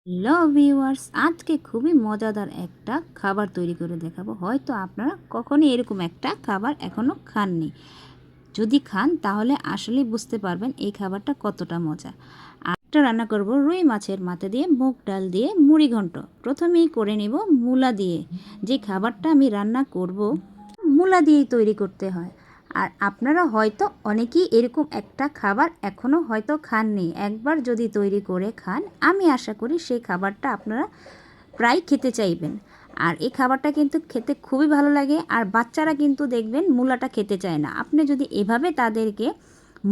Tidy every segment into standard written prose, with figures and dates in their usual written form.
Hello viewers, আজকে খুবই মজাদার একটা খাবার তৈরি করে দেখাবো। হয়তো আপনারা কখনই এরকম একটা খাবার এখনও খাননি। যদি খান তাহলে আসলেই বুঝতে পারবেন এই খাবারটা কতটা মজা। আরেকটা রান্না করব রুই মাছের মাথা দিয়ে মুগ ডাল দিয়ে মুড়ি ঘন্ট। প্রথমেই করে নেব মূলা দিয়ে। যে খাবারটা আমি রান্না করব মূলা দিয়েই তৈরি করতে হয়। আর আপনারা হয়তো অনেকেই এরকম একটা খাবার এখনও হয়তো খাননি। একবার যদি তৈরি করে খান, আমি আশা করি সেই খাবারটা আপনারা প্রায় খেতে চাইবেন। আর এই খাবারটা কিন্তু খেতে খুবই ভালো লাগে। আর বাচ্চারা কিন্তু দেখবেন মূলাটা খেতে চায় না। আপনি যদি এভাবে তাদেরকে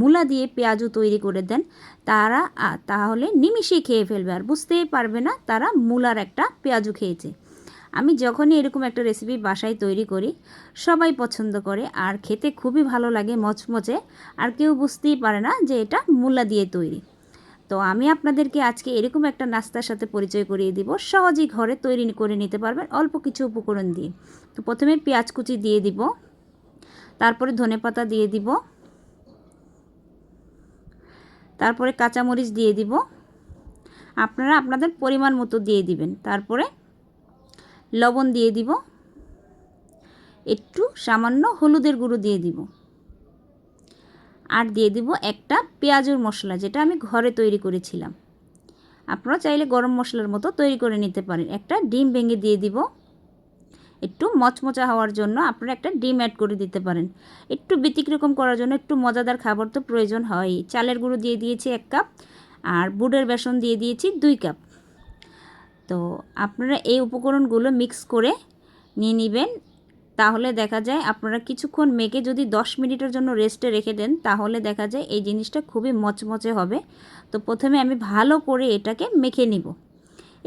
মূলা দিয়ে পেঁয়াজু তৈরি করে দেন, তারা তাহলে নিমিষেই খেয়ে ফেলবে আর বুঝতেই পারবে না তারা মূলার একটা পেঁয়াজু খেয়েছে। আমি যখনই এরকম একটা রেসিপি বাসায় তৈরি করি, সবাই পছন্দ করে আর খেতে খুবই ভালো লাগে, মচমচে। আর কেউ বুঝতেই পারে না যে এটা মূলা দিয়ে তৈরি। তো আমি আপনাদেরকে আজকে এরকম একটা নাস্তার সাথে পরিচয় করিয়ে দিব, সহজেই ঘরে তৈরি করে নিতে পারবেন অল্প কিছু উপকরণ দিয়ে। তো প্রথমে পেঁয়াজ কুচি দিয়ে দিব, তারপরে ধনেপাতা দিয়ে দিব, তারপরে কাঁচামরিচ দিয়ে দিব। আপনারা আপনাদের পরিমাণ মতো দিয়ে দিবেন। তারপরে লবণ দিয়ে দিব, একটু সামান্য হলুদের গুঁড়ো দিয়ে দিব, আর দিয়ে দিব একটা পেঁয়াজুর মশলা, যেটা আমি ঘরে তৈরি করেছিলাম। আপনারা চাইলে গরম মশলার মতো তৈরি করে নিতে পারেন। একটা ডিম ভেঙে দিয়ে দিব, একটু মচমচা হওয়ার জন্য আপনারা একটা ডিম অ্যাড করে দিতে পারেন। একটু ব্যতিক্রম করার জন্য একটু মজাদার খাবার তো প্রয়োজন হয়। চালের গুঁড়ো দিয়ে দিয়েছি 1 কাপ, আর বুটের বেসন দিয়ে দিয়েছি 2 কাপ। তো আপনারা এই উপকরণগুলো মিক্স করে নিয়ে নেবেন। তাহলে দেখা যায় আপনারা কিছুক্ষণ মেখে যদি 10 মিনিটের জন্য রেস্টে রেখে দেন, তাহলে দেখা যায় এই জিনিসটা খুবই মচমচে হবে। তো প্রথমে আমি ভালো করে এটাকে মেখে নিব।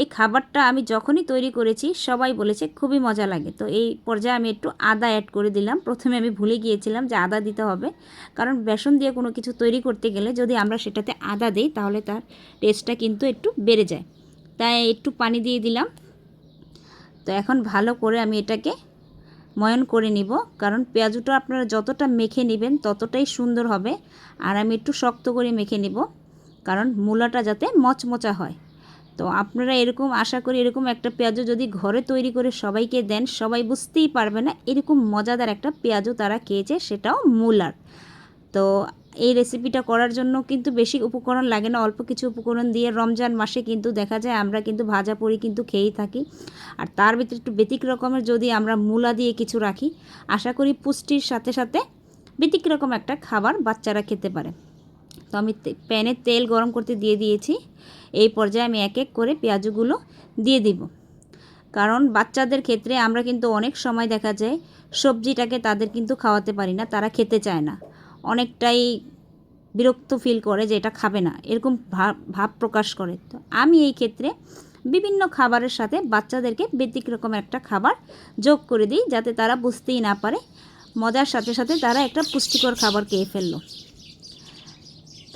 এই খাবারটা আমি যখনই তৈরি করেছি সবাই বলেছে খুবই মজা লাগে। তো এই পর্যায়ে আমি একটু আদা অ্যাড করে দিলাম। প্রথমে আমি ভুলে গিয়েছিলাম যে আদা দিতে হবে, কারণ বেসন দিয়ে কোনো কিছু তৈরি করতে গেলে যদি আমরা সেটাতে আদা দিই তাহলে তার টেস্টটা কিন্তু একটু বেড়ে যায়। তাই একটু পানি দিয়ে দিলাম। তো এখন ভালো করে আমি এটাকে ময়ন করে নিব, কারণ পেঁয়াজুটা আপনারা যতটা মেখে নেবেন ততটাই সুন্দর হবে। আর আমি একটু শক্ত করে মেখে নিব, কারণ মূলাটা যাতে মচমচা হয়। তো আপনারা এরকম আশা করি এরকম একটা পেঁয়াজু যদি ঘরে তৈরি করে সবাইকে দেন, সবাই বুঝতেই পারবে না এরকম মজাদার একটা পেঁয়াজু তারা খেয়েছে, সেটাও মূলার। তো এই রেসিপিটা করার জন্য কিন্তু বেশি উপকরণ লাগে না, অল্প কিছু উপকরণ দিয়ে রমজান মাসে কিন্তু দেখা যায় আমরা কিন্তু ভাজা পুরি কিন্তু খেয়েই থাকি। আর তার ভিতরে একটু ব্যতিক্রমের যদি আমরা মূলা দিয়ে কিছু রাখি, আশা করি পুষ্টির সাথে সাথে ব্যতিক্রম একটা খাবার বাচ্চারা খেতে পারে। তো আমি প্যানে তেল গরম করতে দিয়ে দিয়েছি। এই পর্যায়ে আমি এক এক করে পেঁয়াজগুলো দিয়ে দিব, কারণ বাচ্চাদের ক্ষেত্রে আমরা কিন্তু অনেক সময় দেখা যায় সবজিটাকে তাদের কিন্তু খাওয়াতে পারি না, তারা খেতে চায় না, অনেকটাই বিরক্ত ফিল করে যে এটা খাবে না, এরকম ভাব প্রকাশ করে। তো আমি এই ক্ষেত্রে বিভিন্ন খাবারের সাথে বাচ্চাদেরকে ব্যতিক্রম একটা খাবার যোগ করে দিই, যাতে তারা বুঝতেই না পারে, মজার সাথে সাথে তারা একটা পুষ্টিকর খাবার খেয়ে ফেললো।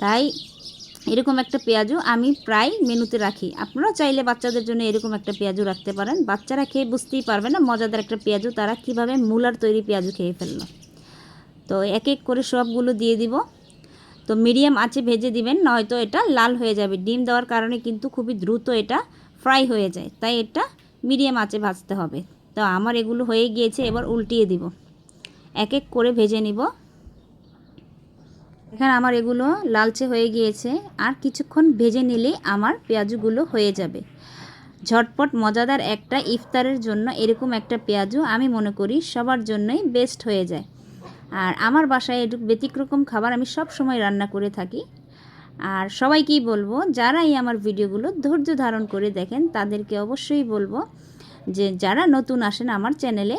তাই এরকম একটা পেঁয়াজু আমি প্রায় মেনুতে রাখি। আপনারাও চাইলে বাচ্চাদের জন্য এরকম একটা পেঁয়াজু রাখতে পারেন। বাচ্চারা খেয়ে বুঝতেই পারবে না মজাদার একটা পেঁয়াজু তারা কীভাবে মূলার তৈরি পেঁয়াজু খেয়ে ফেললো। তো এক এক করে সবগুলো দিয়ে দিব। তো মিডিয়াম আঁচে ভেজে দিবেন, নয়তো এটা লাল হয়ে যাবে। ডিম দেওয়ার কারণে কিন্তু খুবই দ্রুত এটা ফ্রাই হয়ে যায়, তাই এটা মিডিয়াম আঁচে ভাজতে হবে। তো আমার এগুলো হয়ে গিয়েছে, এবার উল্টিয়ে দিব, এক এক করে ভেজে নিব। এখানে আমার এগুলো লালচে হয়ে গিয়েছে, আর কিছুক্ষণ ভেজে নিলেই আমার পেঁয়াজুগুলো হয়ে যাবে। ঝটপট মজাদার একটা ইফতারের জন্য এরকম একটা পেঁয়াজু আমি মনে করি সবার জন্যই বেস্ট হয়ে যায়। আর আমার বাসায় একটু ব্যতিক্রম খাবার আমি সব সময় রান্না করে থাকি। আর সবাইকেই বলবো, যারাই আমার ভিডিওগুলো ধৈর্য ধারণ করে দেখেন তাদেরকে অবশ্যই বলবো যে যারা নতুন আসেন আমার চ্যানেলে,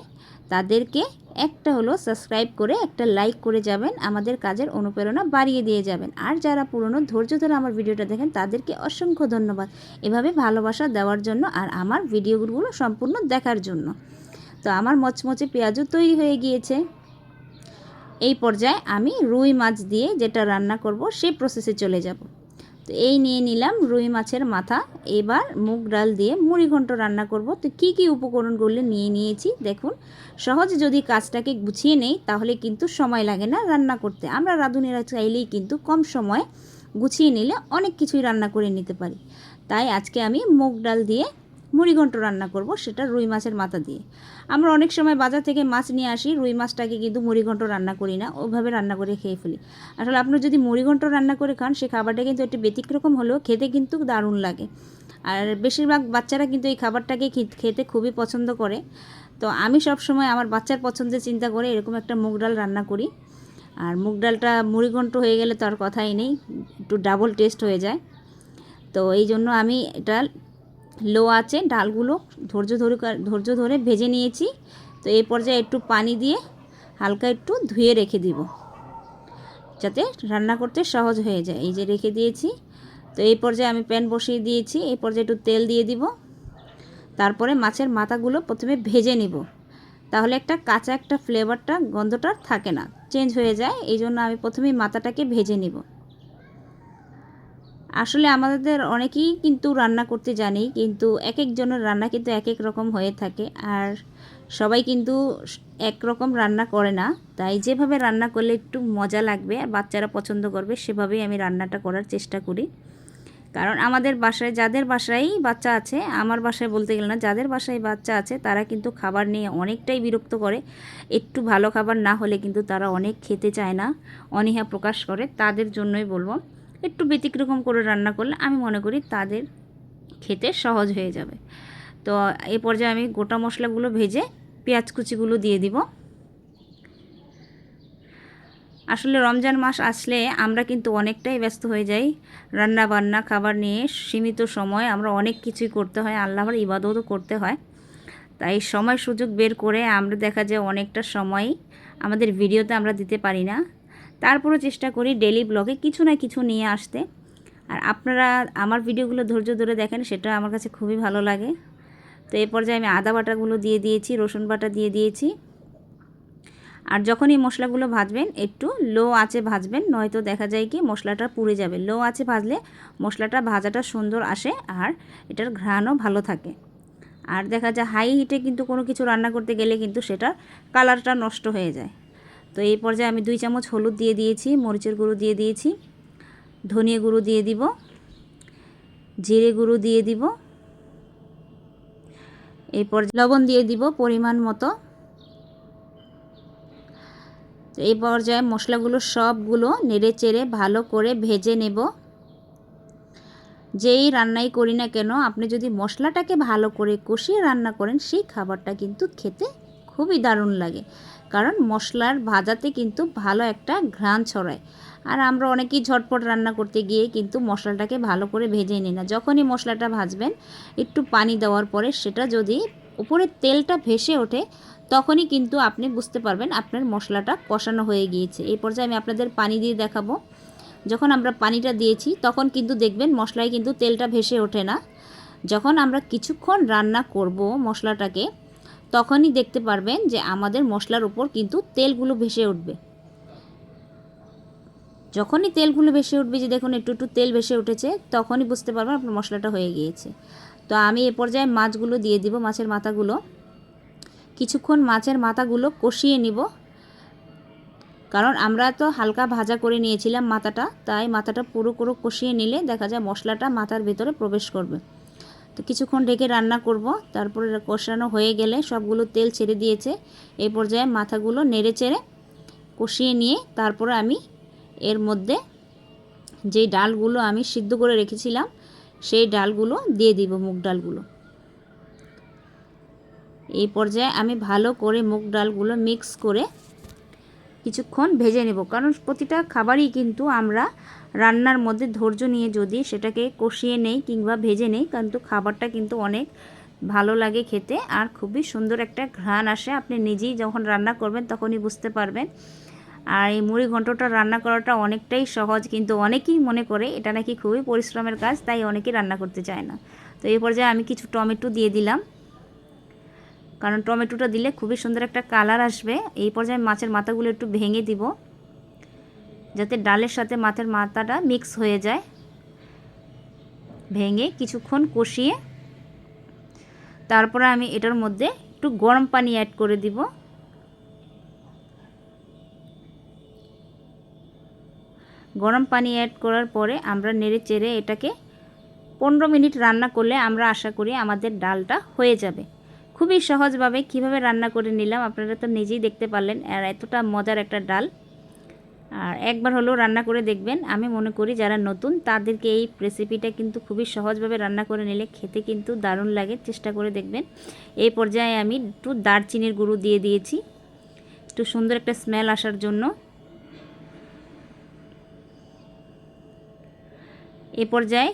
তাদেরকে একটা হলো সাবস্ক্রাইব করে একটা লাইক করে যাবেন, আমাদের কাজের অনুপ্রেরণা বাড়িয়ে দিয়ে যাবেন। আর যারা পুরনো ধৈর্য ধরে আমার ভিডিওটা দেখেন তাদেরকে অসংখ্য ধন্যবাদ এভাবে ভালোবাসা দেওয়ার জন্য আর আমার ভিডিওগুলো সম্পূর্ণ দেখার জন্য। তো আমার মচমচে পেঁয়াজু তৈরি হয়ে গিয়েছে। এই পর্যায়ে আমি রুই মাছ দিয়ে যেটা রান্না করব সেই প্রসেসে চলে যাব। তো এই নিয়ে নিলাম রুই মাছের মাথা। এবার মুগ ডাল দিয়ে মুড়ি ঘন্ট রান্না করব। তো কী কী উপকরণগুলো নিয়ে নিয়েছি দেখুন। সহজে যদি কাজটাকে গুছিয়ে নেই তাহলে কিন্তু সময় লাগে না রান্না করতে। আমরা রাঁধুনিরা চাইলেই কিন্তু কম সময়ে গুছিয়ে নিলে অনেক কিছুই রান্না করে নিতে পারি। তাই আজকে আমি মুগ ডাল দিয়ে মুড়িঘণ্ট রান্না করব, সেটা রুই মাছের মাথা দিয়ে। আমরা অনেক সময় বাজার থেকে মাছ নিয়ে আসি, রুই মাছটাকে কিন্তু মুড়িঘণ্ট রান্না করি না, ওইভাবে রান্না করে খেয়ে ফেলি। আসলে আপনি যদি মুড়িঘণ্ট রান্না করে খান, সে খাবারটা কিন্তু একটু ব্যতিক্রম হলেও খেতে কিন্তু দারুণ লাগে। আর বেশিরভাগ বাচ্চারা কিন্তু এই খাবারটাকে খেতে খুবই পছন্দ করে। তো আমি সব সময় আমার বাচ্চার পছন্দের চিন্তা করে এরকম একটা মুগ ডাল রান্না করি। আর মুগ ডালটা মুড়িঘণ্ট হয়ে গেলে তো আর কথাই নেই, একটু ডাবল টেস্ট হয়ে যায়। তো এই জন্য আমি এটা লো আছে ডালগুলো ধৈর্য ধরে ভেজে নিয়েছি। তো এই পর্যায়ে একটু পানি দিয়ে হালকা একটু ধুয়ে রেখে দিব, যাতে রান্না করতে সহজ হয়ে যায়। এই যে রেখে দিয়েছি। তো এই পর্যায়ে আমি প্যান বসিয়ে দিয়েছি। এই পর্যায়ে একটু তেল দিয়ে দিব। তারপরে মাছের মাথাগুলো প্রথমে ভেজে নিব, তাহলে একটা ফ্লেভারটা গন্ধটা থাকে না, চেঞ্জ হয়ে যায়। এই জন্য আমি প্রথমেই মাথাটাকে ভেজে নিব। আসলে আমাদের অনেকেই কিন্তু রান্না করতে জানি, কিন্তু এক একজনের রান্না কিন্তু এক এক রকম হয়ে থাকে। আর সবাই কিন্তু একরকম রান্না করে না, তাই যেভাবে রান্না করলে একটু মজা লাগবে আর বাচ্চারা পছন্দ করবে, সেভাবেই আমি রান্নাটা করার চেষ্টা করি। কারণ আমাদের বাসায়, যাদের বাসায় বাচ্চা আছে, আমার বাসায় বলতে গেলে না, যাদের বাসায় বাচ্চা আছে তারা কিন্তু খাবার নিয়ে অনেকটাই বিরক্ত করে। একটু ভালো খাবার না হলে কিন্তু তারা অনেক খেতে চায় না, অনীহা প্রকাশ করে। তাদের জন্যই বলবো, একটু ব্যতিক্রম করে রান্না করলে আমি মনে করি তাদের খেতে সহজ হয়ে যাবে। তো এই পর্যায়ে আমি গোটা মশলাগুলো ভেজে পেঁয়াজ কুচিগুলো দিয়ে দিব। আসলে রমজান মাস আসলে আমরা কিন্তু অনেকটাই ব্যস্ত হয়ে যাই রান্না বান্না খাবার নিয়ে। সীমিত সময় আমরা অনেক কিছুই করতে হয়, আল্লাহর ইবাদতও করতে হয়। তাই সময় সুযোগ বের করে আমরা দেখা যায় অনেকটা সময় আমাদের ভিডিওতে আমরা দিতে পারি না। তারপরও চেষ্টা করি ডেলি ব্লগে কিছু না কিছু নিয়ে আসতে। আর আপনারা আমার ভিডিওগুলো ধৈর্য ধরে দেখেন, সেটা আমার কাছে খুবই ভালো লাগে। তো এই পর্যায়ে আমি আদা বাটাগুলো দিয়ে দিয়েছি, রসুন বাটা দিয়ে দিয়েছি। আর যখনই মশলাগুলো ভাজবেন একটু লো আঁচে ভাজবেন, নয়তো দেখা যায় কি মশলাটা পুড়ে যাবে। লো আঁচে ভাজলে মশলাটা ভাজাটা সুন্দর আসে আর এটার ঘ্রাণও ভালো থাকে। আর দেখা যায় হাই হিটে কিন্তু কোনো কিছু রান্না করতে গেলে কিন্তু সেটার কালারটা নষ্ট হয়ে যায়। তো এই পর্যায়ে আমি 2 চামচ হলুদ দিয়ে দিয়েছি, মরিচের গুঁড়ো দিয়ে দিয়েছি, ধনিয়া গুঁড়ো দিয়ে দিব, জিরে গুঁড়ো দিয়ে দিব, এই পর্যায়ে লবণ দিয়ে দিব পরিমাণ মতো। এই পর্যায়ে মশলাগুলো সবগুলো নেড়ে চেড়ে ভালো করে ভেজে নেব। যেই রান্নাই করি না কেন, আপনি যদি মশলাটাকে ভালো করে কষিয়ে রান্না করেন, সেই খাবারটা কিন্তু খেতে খুবই দারুণ লাগে। কারণ মশলার ভাজাতে কিন্তু ভালো একটা ঘ্রাণ ছড়ায়। আর আমরা অনেকেই ঝটপট রান্না করতে গিয়ে কিন্তু মশলাটাকে ভালো করে ভেজে নিই না। যখনই মশলাটা ভাজবেন, একটু পানি দেওয়ার পরে সেটা যদি উপরে তেলটা ভেসে ওঠে, তখনই কিন্তু আপনি বুঝতে পারবেন আপনার মশলাটা কষানো হয়ে গিয়েছে। এই পর্যায়ে আমি আপনাদের পানি দিয়ে দেখাবো। যখন আমরা পানিটা দিয়েছি তখন কিন্তু দেখবেন মশলায় কিন্তু তেলটা ভেসে ওঠে না। যখন আমরা কিছুক্ষণ রান্না করব মশলাটাকে, তখনই দেখতে পারবেন যে আমাদের মশলার উপর কিন্তু তেলগুলো ভেসে উঠবে। যখনই তেলগুলো ভেসে উঠবে, যে দেখুন একটু একটু তেল ভেসে উঠেছে, তখনই বুঝতে পারবেন আপনার মশলাটা হয়ে গিয়েছে। তো আমি এ পর্যায়ে মাছগুলো দিয়ে দিব, মাছের মাথাগুলো। কিছুক্ষণ মাছের মাথাগুলো কষিয়ে নিব, কারণ আমরা তো হালকা ভাজা করে নিয়েছিলাম মাথাটা, তাই মাথাটা পুরো কষিয়ে নিলে দেখা যায় মশলাটা মাথার ভেতরে প্রবেশ করবে। তো কিছুক্ষণ ঢেকে রান্না করব। তারপরে কষানো হয়ে গেলে সবগুলো তেল ছেড়ে দিয়েছে, এই পর্যায়ে মাথাগুলো নেড়ে চেড়ে কষিয়ে নিয়ে তারপরে আমি এর মধ্যে যেই ডালগুলো আমি সিদ্ধ করে রেখেছিলাম সেই ডালগুলো দিয়ে দিব, মুগ ডালগুলো। এই পর্যায়ে আমি ভালো করে মুগ ডালগুলো মিক্স করে কিছুক্ষণ ভেজে নেব। কারণ প্রতিটা খাবারই কিন্তু আমরা রান্নার মধ্যে ধৈর্য নিয়ে যদি সেটাকে কষিয়ে নেই কিংবা ভেজে নেই, কিন্তু খাবারটা কিন্তু অনেক ভালো লাগে খেতে আর খুবই সুন্দর একটা ঘ্রাণ আসে। আপনি নিজেই যখন রান্না করবেন তখনই বুঝতে পারবেন। আর এই মুড়ি ঘন্টটা রান্না করাটা অনেকটাই সহজ, কিন্তু অনেকেই মনে করে এটা নাকি খুবই পরিশ্রমের কাজ, তাই অনেকেই রান্না করতে চায় না। তো এই পর্যায়ে আমি কিছু টমেটো দিয়ে দিলাম, কারণ টমেটোটা দিলে খুবই সুন্দর একটা কালার আসবে। এই পর্যায়ে মাছের মাথাগুলো একটু ভেঙে দিব, যাতে ডালের সাথে মাছের মাথাটা মিক্স হয়ে যায়। ভেঙে কিছুক্ষণ কষিয়ে তারপরে আমি এটার মধ্যে একটু গরম পানি অ্যাড করে দিব। গরম পানি অ্যাড করার পরে আমরা নেড়ে চেড়ে এটাকে 15 মিনিট রান্না করলে আমরা আশা করি আমাদের ডালটা হয়ে যাবে। খুবই সহজভাবে কিভাবে রান্না করে নিলাম আপনারা তো নিজেই দেখতে পারলেন। আর এতটা মজার একটা ডাল, আর একবার হলেও রান্না করে দেখবেন। আমি মনে করি যারা নতুন তাদেরকে এই রেসিপিটা কিন্তু খুবই সহজভাবে রান্না করে নিলে খেতে কিন্তু দারুণ লাগে, চেষ্টা করে দেখবেন। এই পর্যায়ে আমি একটু দারচিনির গুঁড়ো দিয়ে দিয়েছি একটু সুন্দর একটা স্মেল আসার জন্য। এই পর্যায়ে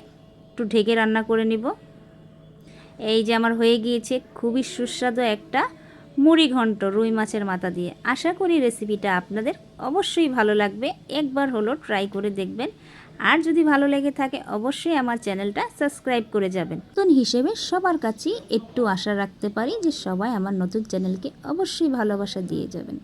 একটু ঢেকে রান্না করে নিব। এই যে আমার হয়ে গিয়েছে খুবই সুস্বাদু একটা মুড়ি ঘন্ট রুই মাছের মাথা দিয়ে। আশা করি রেসিপিটা আপনাদের অবশ্যই ভালো লাগবে, একবার হলো ট্রাই করে দেখবেন। আর যদি ভালো লেগে থাকে অবশ্যই আমার চ্যানেলটা সাবস্ক্রাইব করে যাবেন। নতুন হিসেবে সবার কাছেই একটু আশা রাখতে পারি যে সবাই আমার নতুন চ্যানেলকে অবশ্যই ভালোবাসা দিয়ে যাবেন।